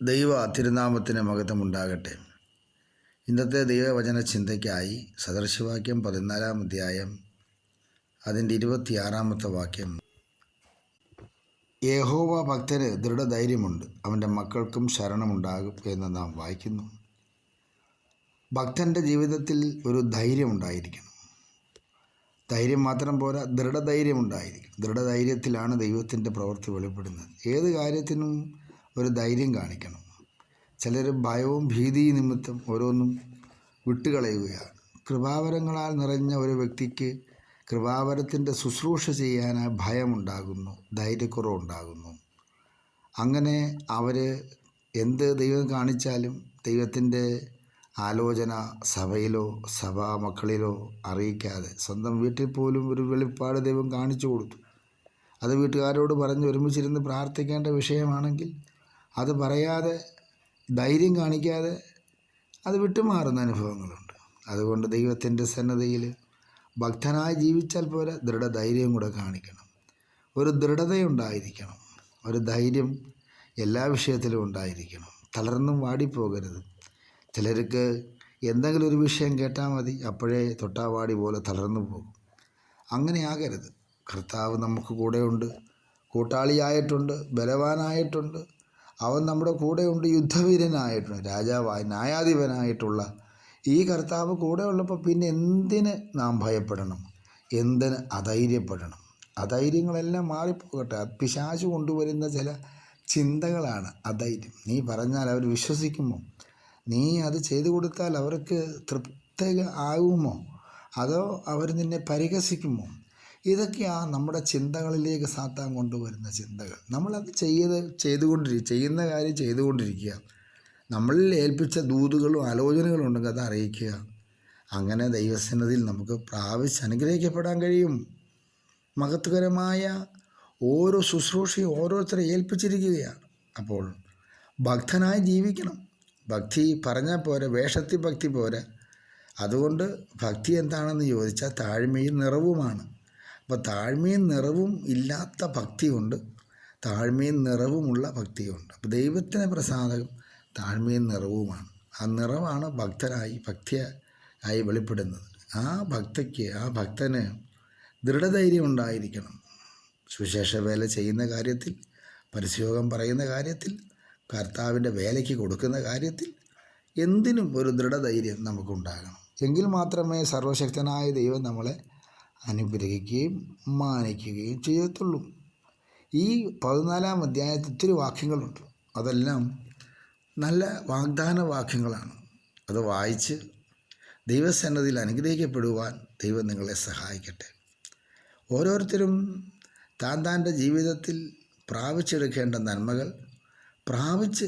ദൈവ തിരുനാമത്തിന് മഹത്വമുണ്ടാകട്ടെ. ഇന്നത്തെ ദൈവവചന ചിന്തയ്ക്കായി സദൃശവാക്യം 14 അധ്യായം അതിൻ്റെ 26 വാക്യം. യഹോവ ഭക്തന് ദൃഢധൈര്യമുണ്ട്, അവൻ്റെ മക്കൾക്കും ശരണമുണ്ടാകും എന്ന് നാം വായിക്കുന്നു. ഭക്തൻ്റെ ജീവിതത്തിൽ ഒരു ധൈര്യം ഉണ്ടായിരിക്കണം. ധൈര്യം മാത്രം പോരാ, ദൃഢധൈര്യം ഉണ്ടായിരിക്കണം. ദൃഢധൈര്യത്തിലാണ് ദൈവത്തിൻ്റെ പ്രവൃത്തി വെളിപ്പെടുന്നത്. ഏത് കാര്യത്തിനും ഒരു ധൈര്യം കാണിക്കണം. ചിലർ ഭയവും ഭീതി നിമിത്തം ഓരോന്നും വിട്ടുകളയുകയാണ്. കൃപാവരങ്ങളാൽ നിറഞ്ഞ ഒരു വ്യക്തിക്ക് കൃപാവരത്തിൻ്റെ ശുശ്രൂഷ ചെയ്യാനായി ഭയമുണ്ടാകുന്നു, ധൈര്യക്കുറവുണ്ടാകുന്നു. അങ്ങനെ അവർ എന്ത് ദൈവം കാണിച്ചാലും ദൈവത്തിൻ്റെ ആലോചന സഭയിലോ സഭാ മക്കളിലോ അറിയിക്കാതെ സ്വന്തം വീട്ടിൽ പോലും ഒരു വെളിപ്പാട് ദൈവം കാണിച്ചു കൊടുത്തു. അത് വീട്ടുകാരോട് പറഞ്ഞ് ഒരുമിച്ചിരുന്ന് പ്രാർത്ഥിക്കേണ്ട വിഷയമാണെങ്കിൽ അത് പറയാതെ, ധൈര്യം കാണിക്കാതെ അത് വിട്ടുമാറുന്ന അനുഭവങ്ങളുണ്ട്. അതുകൊണ്ട് ദൈവത്തിൻ്റെ സന്നദ്ധയിൽ ഭക്തനായി ജീവിച്ചാൽ പോരാ, ദൃഢധൈര്യം കൂടെ കാണിക്കണം. ഒരു ദൃഢതയുണ്ടായിരിക്കണം. ഒരു ധൈര്യം എല്ലാ വിഷയത്തിലും ഉണ്ടായിരിക്കണം. തളർന്നും വാടിപ്പോകരുത്. ചിലർക്ക് എന്തെങ്കിലും ഒരു വിഷയം കേട്ടാൽ മതി, അപ്പോഴേ തൊട്ടാവാടി പോലെ തളർന്നു പോകും. അങ്ങനെ ആകരുത്. കർത്താവ് നമുക്ക് കൂടെയുണ്ട്, കൂട്ടാളിയായിട്ടുണ്ട്, ബലവാനായിട്ടുണ്ട്. അവൻ നമ്മുടെ കൂടെയുണ്ട്, യുദ്ധവീരനായിട്ടുണ്ട്, രാജാവായി ന്യായാധിപനായിട്ടുള്ള ഈ കർത്താവ് കൂടെ ഉള്ളപ്പോൾ പിന്നെ എന്തിന് നാം ഭയപ്പെടണം? എന്തിന് അധൈര്യപ്പെടണം? അധൈര്യങ്ങളെല്ലാം മാറിപ്പോകട്ടെ. പിശാച് കൊണ്ടുവരുന്ന ചില ചിന്തകളാണ് അധൈര്യം. നീ പറഞ്ഞാൽ അവർ വിശ്വസിക്കുമോ? നീ അത് ചെയ്തു കൊടുത്താൽ അവർക്ക് തൃപ്തി ആകുമോ? അതോ അവർ നിന്നെ പരിഹസിക്കുമോ? ഇതൊക്കെയാണ് നമ്മുടെ ചിന്തകളിലേക്ക് സാത്താൻ കൊണ്ടുവരുന്ന ചിന്തകൾ. നമ്മളത് ചെയ്യുന്ന കാര്യം ചെയ്തുകൊണ്ടിരിക്കുക. നമ്മളിൽ ഏൽപ്പിച്ച ദൂതുകളും ആലോചനകളും ഉണ്ടെങ്കിൽ അത് അറിയിക്കുക. അങ്ങനെ ദൈവസന്നിധിയിൽ നമുക്ക് പ്രാപിച്ച് അനുഗ്രഹിക്കപ്പെടാൻ കഴിയും. മഹത്വകരമായ ഓരോ ശുശ്രൂഷയും ഓരോരുത്തരെ ഏൽപ്പിച്ചിരിക്കുകയാണ്. അപ്പോൾ ഭക്തനായി ജീവിക്കണം. ഭക്തി പറഞ്ഞാൽ പോരാ, വേഷത്തിൽ ഭക്തി പോരാ. അതുകൊണ്ട് ഭക്തി എന്താണെന്ന് ചോദിച്ചാൽ താഴ്മയും നിറവുമാണ്. അപ്പോൾ താഴ്മയും നിറവും ഇല്ലാത്ത ഭക്തിയുണ്ട്, താഴ്മയും നിറവുമുള്ള ഭക്തിയുണ്ട്. അപ്പോൾ ദൈവത്തിന് പ്രസാദം താഴ്മയും നിറവുമാണ്. ആ നിറവാണ് ഭക്തിയായി വെളിപ്പെടുന്നത്. ആ ഭക്തന് ദൃഢധൈര്യം ഉണ്ടായിരിക്കണം. സുവിശേഷ വേല ചെയ്യുന്ന കാര്യത്തിൽ, പരസ്യയോഗം പറയുന്ന കാര്യത്തിൽ, കർത്താവിൻ്റെ വേലയ്ക്ക് കൊടുക്കുന്ന കാര്യത്തിൽ, എന്തിനും ഒരു ദൃഢധൈര്യം നമുക്കുണ്ടാകണം. എങ്കിൽ മാത്രമേ സർവശക്തനായ ദൈവം നമ്മളെ അനുഗ്രഹിക്കുകയും മാനിക്കുകയും ചെയ്യത്തുള്ളൂ. ഈ 14 അധ്യായത്തിൽ ഒത്തിരി വാക്യങ്ങളുണ്ട്. അതെല്ലാം നല്ല വാഗ്ദാന വാക്യങ്ങളാണ്. അത് വായിച്ച് ദൈവസന്നിധിയിൽ അനുഗ്രഹിക്കപ്പെടുവാൻ ദൈവം നിങ്ങളെ സഹായിക്കട്ടെ. ഓരോരുത്തരും താൻ്റെ ജീവിതത്തിൽ പ്രാപിച്ചെടുക്കേണ്ട നന്മകൾ പ്രാപിച്ച്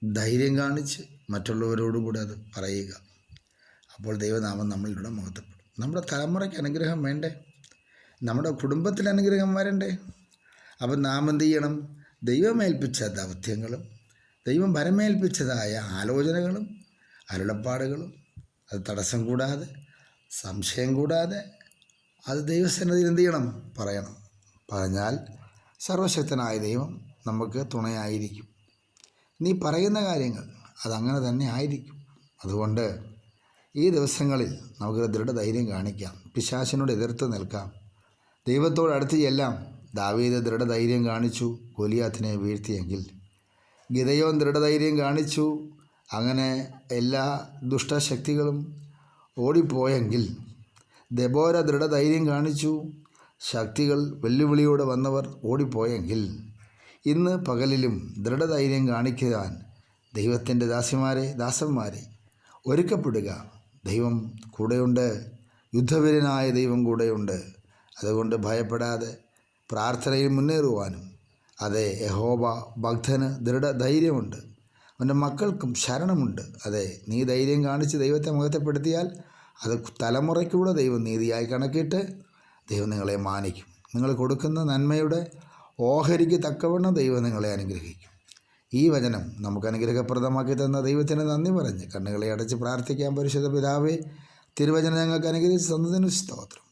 ധൈര്യം കാണിച്ച് മറ്റുള്ളവരോടും കൂടെ അത് പറയുക. അപ്പോൾ ദൈവനാമം നമ്മളിലൂടെ മഹത്വപ്പെടും. നമ്മുടെ തലമുറയ്ക്ക് അനുഗ്രഹം വേണ്ടേ? നമ്മുടെ കുടുംബത്തിൽ അനുഗ്രഹം വരണ്ടേ? അപ്പം നാം എന്ത് ചെയ്യണം? ദൈവമേൽപ്പിച്ച ദൗത്യങ്ങളും ദൈവം വരമേൽപ്പിച്ചതായ ആലോചനകളും അരുളപ്പാടുകളും അത് തടസ്സം കൂടാതെ, സംശയം കൂടാതെ അത് ദൈവസന്നിധിയിൽ എന്ത് ചെയ്യണം? പറയണം. പറഞ്ഞാൽ സർവശക്തനായ ദൈവം നമുക്ക് തുണയായിരിക്കും. നീ പറയുന്ന കാര്യങ്ങൾ അതങ്ങനെ തന്നെ ആയിരിക്കും. അതുകൊണ്ട് ഈ ദിവസങ്ങളിൽ നമുക്ക് ദൃഢധൈര്യം കാണിക്കാം. പിശാചിനോട് എതിർത്ത് നിൽക്കാം. ദൈവത്തോട് അടുത്ത് ചെല്ലാം. ദാവീദ് ദൃഢധൈര്യം കാണിച്ചു, ഗോലിയാത്തിനെ വീഴ്ത്തിയെങ്കിൽ. ഗിദെയോൻ ദൃഢധൈര്യം കാണിച്ചു, അങ്ങനെ എല്ലാ ദുഷ്ടശക്തികളും ഓടിപ്പോയെങ്കിൽ. ദെബോര ദൃഢധൈര്യം കാണിച്ചു, ശക്തികൾ വെല്ലുവിളിയോടെ വന്നവർ ഓടിപ്പോയെങ്കിൽ. ഇന്ന് പകലിലും ദൃഢധൈര്യം കാണിക്കുവാൻ ദൈവത്തിൻ്റെ ദാസന്മാരെ ഒരുക്കപ്പെടുക. ദൈവം കൂടെയുണ്ട്, യുദ്ധവീരനായ ദൈവം കൂടെയുണ്ട്. അതുകൊണ്ട് ഭയപ്പെടാതെ പ്രാർത്ഥനയിൽ മുന്നേറുവാനും, അതെ, യഹോവ ഭക്തന് ദൃഢധൈര്യമുണ്ട്, അവൻ്റെ മക്കൾക്കും ശരണമുണ്ട്. അതെ, നീ ധൈര്യം കാണിച്ച് ദൈവത്തെ മഹത്വപ്പെടുത്തിയാൽ അത് തലമുറയ്ക്കൂടെ ദൈവം നീതിയായി കണക്കിട്ട് ദൈവം നിങ്ങളെ മാനിക്കും. നിങ്ങൾ കൊടുക്കുന്ന നന്മയുടെ ഓഹരിക്ക് തക്കവണ്ണം ദൈവം നിങ്ങളെ അനുഗ്രഹിക്കും. ഈ വചനം നമുക്ക് അനുഗ്രഹപ്രദമാക്കി തന്ന ദൈവത്തിന് നന്ദി പറഞ്ഞ് കണ്ണുകളെ അടച്ച് പ്രാർത്ഥിക്കാൻ. പരിശുദ്ധ പിതാവേ, തിരുവചനം ഞങ്ങൾക്ക് അനുഗ്രഹിച്ച് തന്നതിന് സ്തോത്രം.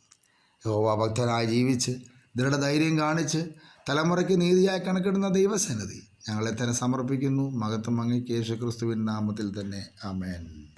യഹോവ ഭക്തനായി ജീവിച്ച് ദൃഢധൈര്യം കാണിച്ച് തലമുറയ്ക്ക് നീതിയായി കണക്കിടുന്ന ദൈവസന്നിധി ഞങ്ങളെ തന്നെ സമർപ്പിക്കുന്നു. മഹത്വം അങ്ങേക്ക് യേശു ക്രിസ്തുവിൻ നാമത്തിൽ തന്നെ. ആമേൻ.